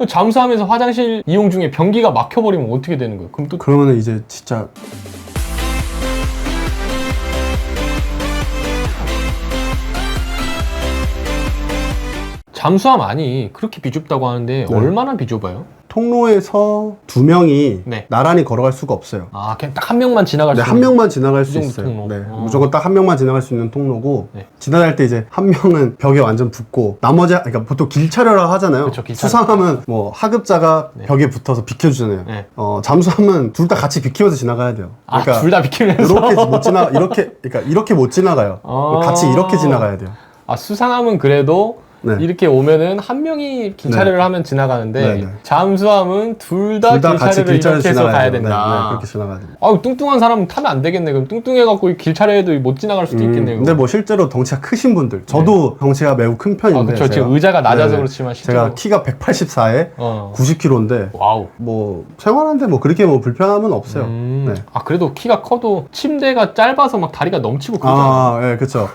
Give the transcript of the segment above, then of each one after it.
잠수하면서 화장실 이용 중에 변기가 막혀버리면 어떻게 되는 거예요? 그럼 또 그러면은 이제 진짜 잠수함 안이 그렇게 비좁다고 하는데 네. 얼마나 비좁아요? 통로에서 두 명이 네. 나란히 걸어갈 수가 없어요. 아, 그냥 딱 한 명만 지나갈 네, 수 한 있는 명만 지나갈 수 정도 있어요. 통로. 네, 어. 무조건 딱 한 명만 지나갈 수 있는 통로고 네. 지나갈 때 이제 한 명은 벽에 완전 붙고 나머지 그러니까 보통 길차려라 하잖아요. 그쵸, 길차려. 수상하면 뭐 하급자가 네. 벽에 붙어서 비켜주잖아요. 네. 잠수함은 둘 다 같이 비키면서 지나가야 돼요. 아, 둘 다 비키면서? 이렇게 못 지나 이렇게 못 지나가요. 같이 이렇게 지나가야 돼요. 아, 수상함은 그래도 네. 이렇게 오면은 한 명이 길차례를 하면 지나가는데 네, 네. 잠수함은 둘 다 같이 길차례를 이렇게 해서 가야 된다. 네, 그렇게 지나가야 돼요. 아, 뚱뚱한 사람은 타면 안 되겠네. 그럼 뚱뚱해갖고 길차례에도 못 지나갈 수도 있겠네요. 근데 뭐 실제로 덩치가 크신 분들, 저도 덩치가 매우 큰 편인데. 아, 그쵸. 지금 의자가 낮아서 그렇지만 실제로. 제가 키가 184에 90kg인데 와우. 뭐 생활하는데 뭐 그렇게 뭐 불편함은 없어요. 네. 아, 그래도 키가 커도 침대가 짧아서 막 다리가 넘치고 그러잖아요. 네, 그렇죠.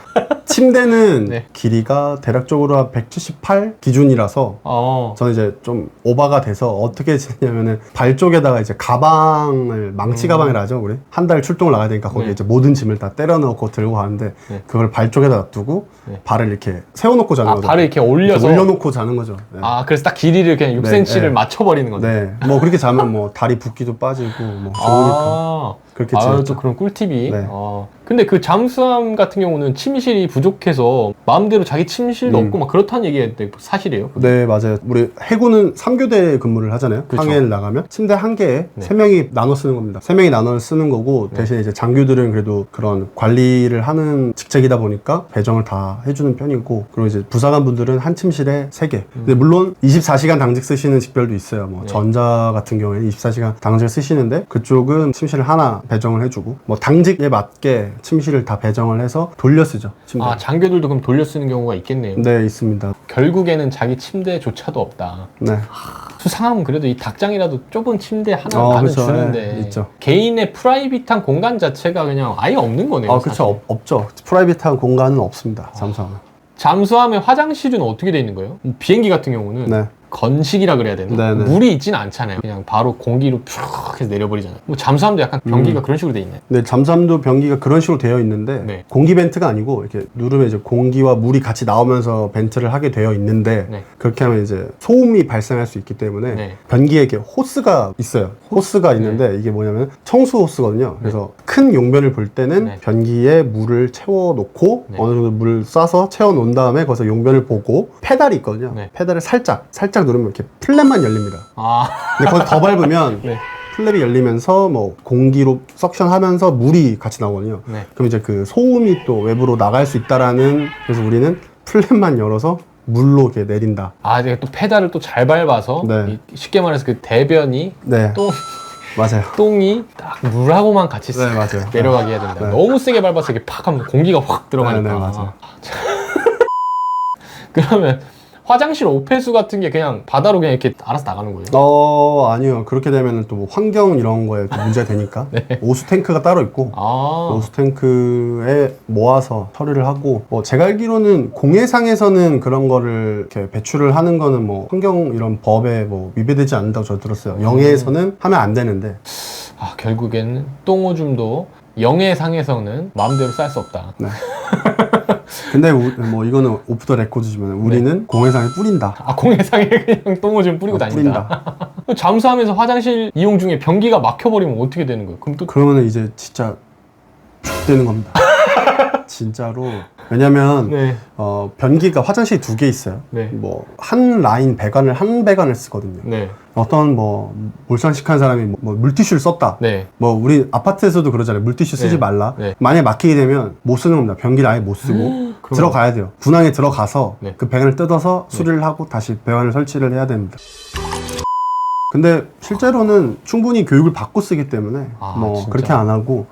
침대는 네. 길이가 대략적으로 한 178 기준이라서 저는 이제 좀 오버가 돼서 어떻게 지내냐면은 발 쪽에다가 이제 가방을 망치 가방이라 하죠, 우리 한 달 출동을 나가야 되니까 거기에 네. 이제 모든 짐을 다 때려 넣고 들고 가는데 네. 그걸 발 쪽에다 놔두고 네. 발을 이렇게 세워놓고 자는 아, 거죠. 발을 이렇게 올려서? 올려놓고 자는 거죠. 네. 아, 그래서 딱 길이를 그냥 6cm를 네. 맞춰버리는 거죠. 네, 뭐 그렇게 자면 뭐 다리 붓기도 빠지고 뭐 좋으니까 그렇게 아, 지냈죠. 또 그런 꿀팁이. 네. 근데 그 잠수함 같은 경우는 침실이 부족해서 마음대로 자기 침실도 없고 막 그렇다는 얘기했는데 사실이에요? 네, 맞아요. 우리 해군은 3교대 근무를 하잖아요. 그쵸. 항해를 나가면 침대 한 개에 네. 3명이 나눠 쓰는 겁니다. 3명이 나눠 쓰는 거고 네. 대신에 이제 장교들은 그래도 그런 관리를 하는 직책이다 보니까 배정을 다 해주는 편이고 그리고 이제 부사관 분들은 한 침실에 3개. 근데 물론 24시간 당직 쓰시는 직별도 있어요. 뭐 네. 전자 같은 경우에는 24시간 당직을 쓰시는데 그쪽은 침실을 하나 배정을 해주고 뭐 당직에 맞게 침실을 다 배정을 해서 돌려 쓰죠. 침대. 아, 장교들도 그럼 돌려 쓰는 경우가 있겠네요. 네, 있습니다. 결국에는 자기 침대조차도 없다. 네. 수상하면 그래도 이 닭장이라도 좁은 침대 하나는 그쵸. 주는데 네, 있죠. 개인의 프라이빗한 공간 자체가 그냥 아예 없는 거네요. 그쵸. 사실. 없죠. 프라이빗한 공간은 없습니다. 잠수함은. 잠수함의 화장실은 어떻게 돼 있는 거예요? 비행기 같은 경우는 네. 건식이라 그래야 되나? 네네. 물이 있진 않잖아요. 그냥 바로 공기로 푹 해서 내려버리잖아요. 뭐 잠수함도 약간 변기가 그런 식으로 돼 있네. 네, 잠수함도 변기가 그런 식으로 되어 있는데 네. 공기 벤트가 아니고 이렇게 누르면 이제 공기와 물이 같이 나오면서 벤트를 하게 되어 있는데 네. 그렇게 하면 이제 소음이 발생할 수 있기 때문에 네. 변기에 이렇게 호스가 있어요. 호스가 있는데 이게 뭐냐면 청수 호스거든요. 그래서 큰 용변을 볼 때는 네. 변기에 물을 채워 놓고 네. 어느 정도 물을 쏴서 채워 놓은 다음에 거기서 용변을 보고 페달이 있거든요. 네. 페달을 살짝 누르면 이렇게 플랫만 열립니다. 아, 근데 거기 더 밟으면 네. 플랩이 열리면서 뭐 공기로 석션하면서 물이 같이 나오거든요. 네. 그럼 이제 그 소음이 또 외부로 나갈 수 있다라는 그래서 우리는 플랩만 열어서 물로 이렇게 내린다. 아, 이제 또 페달을 또 잘 밟아서 네. 쉽게 말해서 그 대변이 네, 맞아요. 똥이 딱 물하고만 같이 네, 쓱 맞아요. 내려가게 해야 된다. 네. 너무 세게 밟아서 이게 팍 하면 공기가 확 들어가니까. 네, 네, 맞아요. 그러면 화장실 오폐수 같은 게 그냥 바다로 그냥 이렇게 알아서 나가는 거예요? 아니요. 그렇게 되면은 또 뭐 환경 이런 거에 또 문제가 되니까 오수 탱크가 따로 있고 아, 오수 탱크에 모아서 처리를 하고 뭐 제가 알기로는 공해상에서는 그런 거를 이렇게 배출을 하는 거는 뭐 환경 이런 법에 뭐 위배되지 않는다고 저 들었어요. 영해에서는 하면 안 되는데 아, 결국엔 똥오줌도 영해상에서는 마음대로 쌀 수 없다. 네. 근데 뭐 이거는 오프 더 레코드지만 우리는 공해상에 뿌린다. 아, 공해상에 그냥 똥오줌 뿌리고 다닌다. 잠수하면서 화장실 이용 중에 변기가 막혀버리면 어떻게 되는 거예요? 그럼 또 그러면은 이제 진짜 되는 겁니다. 진짜로. 왜냐면 네. 변기가 화장실이 2개 있어요. 네. 뭐 한 라인 배관을 한 배관을 쓰거든요. 네. 어떤 뭐 몰상식한 사람이 뭐 물티슈를 썼다. 네. 뭐 우리 아파트에서도 그러잖아요. 물티슈 쓰지 네. 말라. 네. 만약에 막히게 되면 못 쓰는 겁니다. 변기를 아예 못 쓰고 들어가야 돼요. 군항에 들어가서 네. 그 배관을 뜯어서 수리를 하고 다시 배관을 설치를 해야 됩니다. 근데 실제로는 충분히 교육을 받고 쓰기 때문에 뭐 진짜? 그렇게 안 하고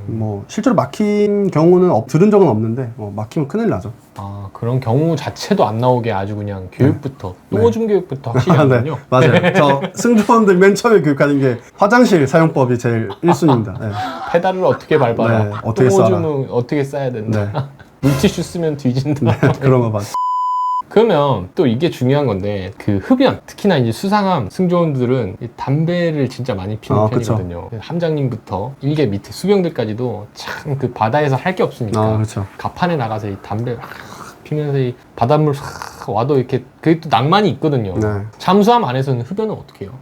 뭐 실제로 막힌 경우는 들은 적은 없는데 막히면 큰일 나죠. 아, 그런 경우 자체도 안 나오게 아주 그냥 교육부터 똥오줌 교육부터 확실히 네, 하는군요. 맞아요. 저 승조원들 맨 처음에 교육하는 게 화장실 사용법이 제일 1순위입니다. 네. 페달을 어떻게 밟아야 네, 어떻게 똥오줌은 어떻게 싸야 된다. 네. 물티슈 쓰면 뒤진다. 네, 그런 거 봤죠. 그러면 또 이게 중요한 건데 그 흡연, 특히나 이제 수상함 승조원들은 이 담배를 진짜 많이 피는 그쵸. 편이거든요. 함장님부터 일개 밑에 수병들까지도 참 그 바다에서 할 게 없으니까 그렇죠. 갑판에 나가서 이 담배 피면서 이 바닷물 싹 와도 이렇게 그게 또 낭만이 있거든요. 네. 잠수함 안에서는 흡연은 어떻게 해요?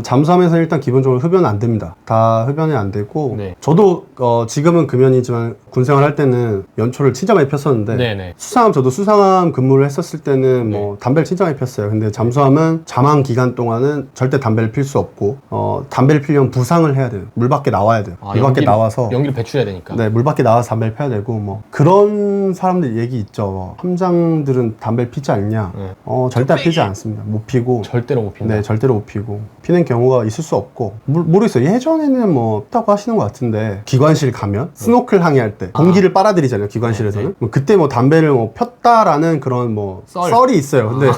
잠수함에서 일단 기본적으로 흡연은 안 됩니다. 다 흡연이 안 되고 네. 저도 지금은 금연이지만 군생활 할 때는 연초를 진짜 많이 폈었는데 네네. 저도 수상함 근무를 했었을 때는 네. 뭐 담배를 진짜 많이 폈어요. 근데 잠수함은 잠항 기간 동안은 절대 담배를 필 수 없고 담배를 피려면 부상을 해야 돼요. 물 밖에 나와야 돼요. 물 밖에 나와서 연기를 배출해야 되니까. 네, 물 밖에 나와서 담배를 펴야 되고 뭐 그런 사람들 얘기 있죠. 함장들은 담배를 피지 않냐? 네. 절대 피지 않습니다. 못 피고 절대로 못 핀다. 네, 절대로 못 피고 피는 경우가 있을 수 없고 모르겠어요. 예전에는 뭐 폈다고 하시는 것 같은데 기관실 가면 스노클 항해할 때 공기를 빨아들이잖아요. 기관실에서는 네. 그때 뭐 담배를 뭐 폈다라는 그런 뭐 썰이 있어요. 근데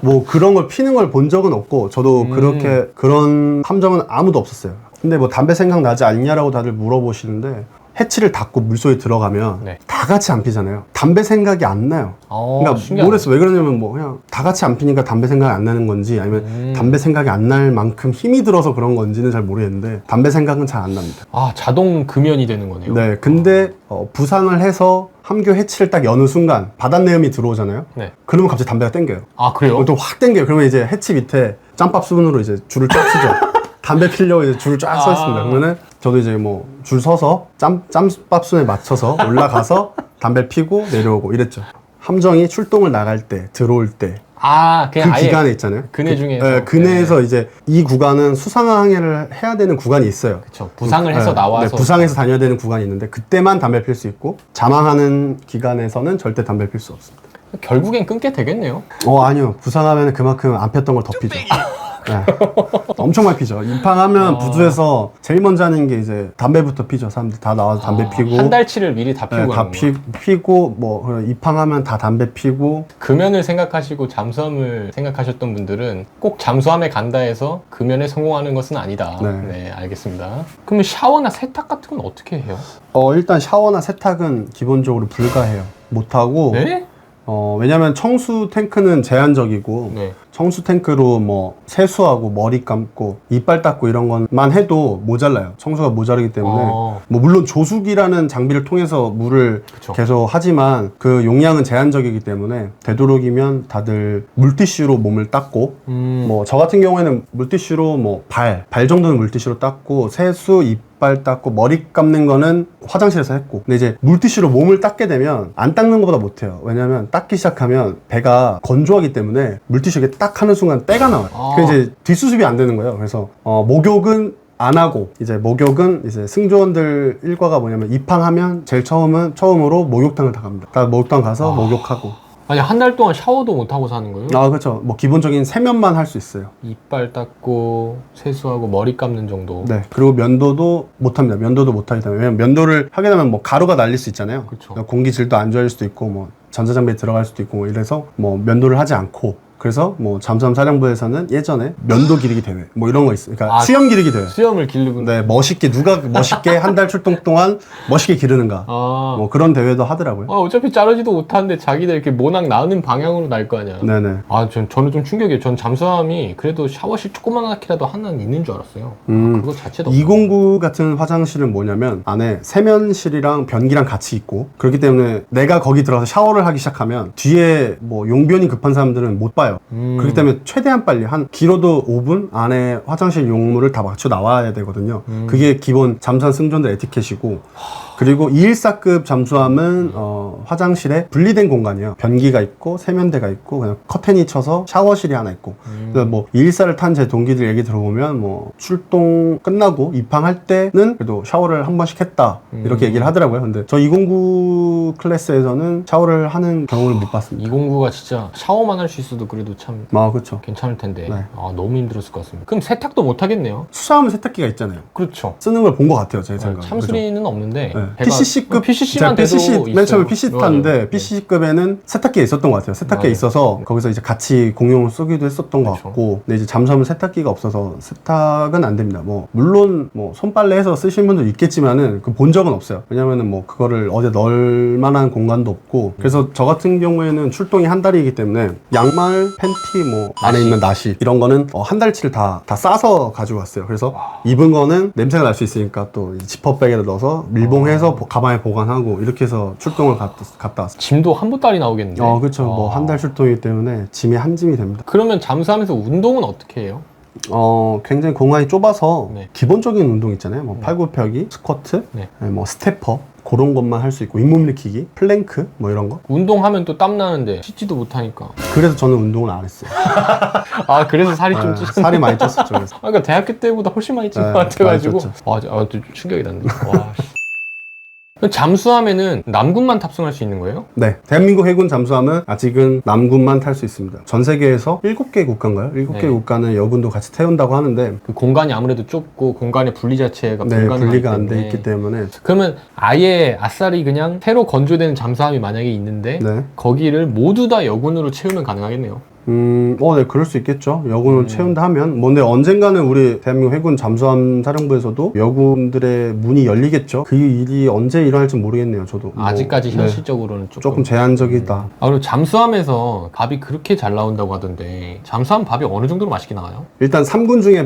뭐 그런 걸 피는 걸 본 적은 없고 저도 그렇게 그런 함정은 아무도 없었어요. 근데 뭐 담배 생각 나지 않냐라고 다들 물어보시는데 해치를 닫고 물속에 들어가면 네. 다 같이 안 피잖아요. 담배 생각이 안 나요. 그러니까 신기하네. 모르겠어. 왜 그러냐면 뭐 그냥 다 같이 안 피니까 담배 생각이 안 나는 건지 아니면 담배 생각이 안 날 만큼 힘이 들어서 그런 건지는 잘 모르겠는데 담배 생각은 잘 안 납니다. 자동 금연이 되는 거네요. 네, 근데 부상을 해서 함교 해치를 딱 여는 순간 바닷내음이 들어오잖아요. 네. 그러면 갑자기 담배가 땡겨요. 그래요? 또 확 땡겨요. 그러면 이제 해치 밑에 짬밥순으로 이제 줄을 쫙 서죠. 담배 피려고 이제 줄을 쫙 서 있습니다. 그러면은 저도 이제 뭐 줄 서서 짬밥순에 맞춰서 올라가서 담배 피고 내려오고 이랬죠. 함정이 출동을 나갈 때, 들어올 때. 그냥 그 아예 기간에 있잖아요. 그네 중에서. 네, 그네에서 이제 이 구간은 수상항해를 해야 되는 구간이 있어요. 그쵸. 부상을 해서 나와서. 네, 부상해서 다녀야 되는 구간이 있는데 그때만 담배 필 수 있고 잠항하는 기간에서는 절대 담배 필 수 없습니다. 결국엔 끊게 되겠네요. 아니요. 부상하면 그만큼 안 폈던 걸 더 피죠. 네. 엄청 많이 피죠. 입항하면 부두에서 제일 먼저 하는 게 이제 담배부터 피죠. 사람들 다 나와서 담배 피고 한 달치를 미리 다 피고 네, 다 피고 뭐 입항하면 다 담배 피고 금연을 생각하시고 잠수함을 생각하셨던 분들은 꼭 잠수함에 간다 해서 금연에 성공하는 것은 아니다. 네, 알겠습니다. 그러면 샤워나 세탁 같은 건 어떻게 해요? 일단 샤워나 세탁은 기본적으로 불가해요. 못하고 네? 왜냐면 청수 탱크는 제한적이고 네. 청수 탱크로 뭐 세수하고 머리 감고 이빨 닦고 이런 것만 해도 모자라요. 청수가 모자르기 때문에 뭐 물론 조수기라는 장비를 통해서 물을 그쵸. 계속 하지만 그 용량은 제한적이기 때문에 되도록이면 다들 물티슈로 몸을 닦고 뭐 저 같은 경우에는 물티슈로 뭐 발 정도는 물티슈로 닦고 세수 이빨 닦고 머리 감는 거는 화장실에서 했고 근데 이제 물티슈로 몸을 닦게 되면 안 닦는 것보다 못해요. 왜냐면 닦기 시작하면 배가 건조하기 때문에 물티슈에 딱 하는 순간 때가 나와요. 그 이제 뒷수습이 안 되는 거예요. 그래서 목욕은 안 하고 이제 목욕은 이제 승조원들 일과가 뭐냐면 입항하면 제일 처음으로 목욕탕을 다 갑니다. 다 목욕탕 가서 목욕하고. 아니 한 달 동안 샤워도 못 하고 사는 거예요? 그렇죠. 뭐 기본적인 세면만 할 수 있어요. 이빨 닦고 세수하고 머리 감는 정도. 네. 그리고 면도도 못 합니다. 면도도 못 하기 때문에 왜냐면 면도를 하게 되면 뭐 가루가 날릴 수 있잖아요. 그쵸. 공기질도 안 좋아질 수도 있고 뭐 전자장비에 들어갈 수도 있고 뭐 이래서 뭐 면도를 하지 않고 그래서 뭐 잠수함 사령부에서는 예전에 면도 기르기 대회 뭐 이런 거 있어요. 그러니까 수염 기르기 대회. 수염을 기르고. 네, 누가 멋있게 한 달 출동 동안 멋있게 기르는가. 뭐 그런 대회도 하더라고요. 어차피 자르지도 못하는데 자기들 이렇게 모낭 나는 방향으로 날 거 아니야. 네네. 저는 좀 충격이에요. 전 잠수함이 그래도 샤워실 조그만하게라도 하나는 있는 줄 알았어요. 그거 자체도. 209 같은 화장실은 뭐냐면 안에 세면실이랑 변기랑 같이 있고 그렇기 때문에 내가 거기 들어가서 샤워를 하기 시작하면 뒤에 뭐 용변이 급한 사람들은 못 봐요. 그렇기 때문에 최대한 빨리 길어도 5분 안에 화장실 용물을 다 맞춰 나와야 되거든요. 그게 기본 잠수함 승조원들 에티켓이고 그리고 214급 잠수함은 화장실에 분리된 공간이에요. 변기가 있고 세면대가 있고 그냥 커튼이 쳐서 샤워실이 하나 있고 그래서 뭐 214를 탄 제 동기들 얘기 들어보면 뭐 출동 끝나고 입항할 때는 그래도 샤워를 한 번씩 했다 이렇게 얘기를 하더라고요. 근데 저 209 클래스에서는 샤워를 하는 경우를 못 봤습니다. 209가 진짜 샤워만 할 수 있어도 그래도 참 그렇죠. 괜찮을 텐데. 네. 너무 힘들었을 것 같습니다. 그럼 세탁도 못 하겠네요. 수사하면 세탁기가 있잖아요. 그렇죠. 쓰는 걸 본 것 같아요, 제 생각에. 참수리는 없는데 네. PCC급 PCC만 돼도 맨 처음에 있어요. PC 맞아요. 탔는데 네. PCC급에는 세탁기에 있었던 것 같아요. 세탁기에 맞아요. 있어서 거기서 이제 같이 공용으로 쓰기도 했었던 것 그쵸. 같고, 근데 이제 잠수함은 세탁기가 없어서 세탁은 안 됩니다. 뭐 물론 뭐 손빨래해서 쓰시는 분도 있겠지만은 그 본 적은 없어요. 왜냐면은 뭐 그거를 어디 넣을 만한 공간도 없고, 그래서 저 같은 경우에는 출동이 한 달이기 때문에 양말, 팬티, 뭐 안에 있는 나시 이런 거는 한 달치를 다 싸서 가지고 왔어요. 그래서 입은 거는 냄새가 날 수 있으니까 또 지퍼백에 넣어서 밀봉해서 가방에 보관하고 이렇게 해서 출동을 갔다 왔어요. 짐도 한 보따리 나오겠는데. 그렇죠. 뭐 한 달 출동이기 때문에 짐이 한 짐이 됩니다. 그러면 잠수하면서 운동은 어떻게 해요? 굉장히 공간이 좁아서 네. 기본적인 운동 있잖아요. 뭐 팔굽혀기, 스쿼트, 네. 뭐 스태퍼 그런 것만 할 수 있고, 잇몸 일으키기, 플랭크 뭐 이런 거. 운동하면 또 땀 나는데 씻지도 못하니까. 그래서 저는 운동을 안 했어요. 아 그래서 살이 좀 찌. 살이 많이 쪘었죠. 그래서. 그러니까 대학교 때보다 훨씬 많이 찐 네, 것 같아가지고. 많이 쪘죠. 와, 좀 충격이 났네. 와. 씨. 잠수함에는 남군만 탑승할 수 있는 거예요? 네, 대한민국 해군 잠수함은 아직은 남군만 탈 수 있습니다. 전 세계에서 7개 국가인가요? 7개 네. 국가는 여군도 같이 태운다고 하는데, 그 공간이 아무래도 좁고 공간의 분리 자체가 네, 불가능하기 분리가 안 돼 때문에. 있기 때문에. 그러면 아예 아싸리 그냥 새로 건조되는 잠수함이 만약에 있는데 네. 거기를 모두 다 여군으로 채우면 가능하겠네요. 네, 그럴 수 있겠죠. 여군을 채운다 하면. 근데 언젠가는 우리 대한민국 해군 잠수함 사령부에서도 여군들의 문이 열리겠죠. 그 일이 언제 일어날지 모르겠네요, 저도. 아직까지 네, 현실적으로는 조금 제한적이다. 그리고 잠수함에서 밥이 그렇게 잘 나온다고 하던데 잠수함 밥이 어느 정도로 맛있게 나와요? 일단 3군 중에